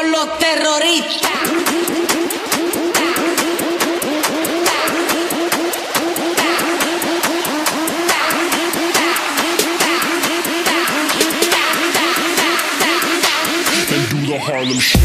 con los terroristas. And do the Harlem Shake.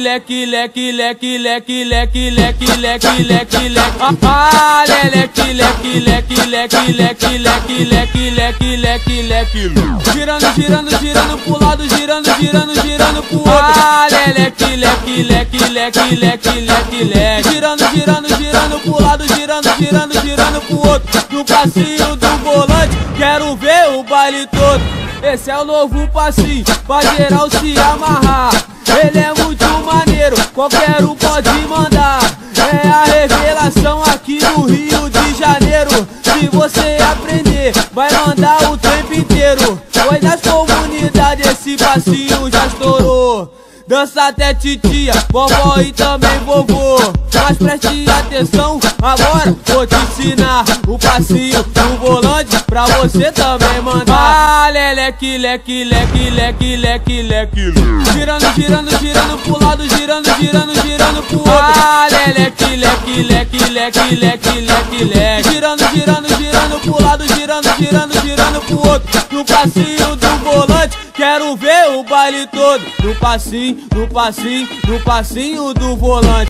Leque, leque, leque, leque, leque, leque, leque, leque, leque, leque. Ah, leque, leque, leque, leque, leque, leque, leque, leque, leque, leque. Girando, girando, girando pro lado, girando, girando, girando pro outro. Ah, leque, leque, leque, leque, leque, leque, leque. Girando, girando, girando pro lado, girando, girando, girando pro outro. No passinho do volante, quero ver o baile todo. Esse é o novo passinho, pra geral se amarrar. Ele é muito maneiro, qualquer um pode mandar. É a revelação aqui no Rio de Janeiro. Se você aprender, vai mandar o tempo inteiro. Foi nas comunidades, esse passinho já estourou. Dança até titia, vovó e também vovô. Mas preste atenção, agora vou te ensinar o passinho do volante pra você também mandar. Ah, leque, leque, leque, leque, leque, leque. Girando, girando, girando pro lado, girando, girando, girando pro outro. Ah, leque, leque, leque, leque, leque, leque, leque. Girando, girando, girando pro lado, girando, girando, girando pro outro. No passinho do volante, quero ver o baile todo. No passinho, no passinho, no passinho do volante.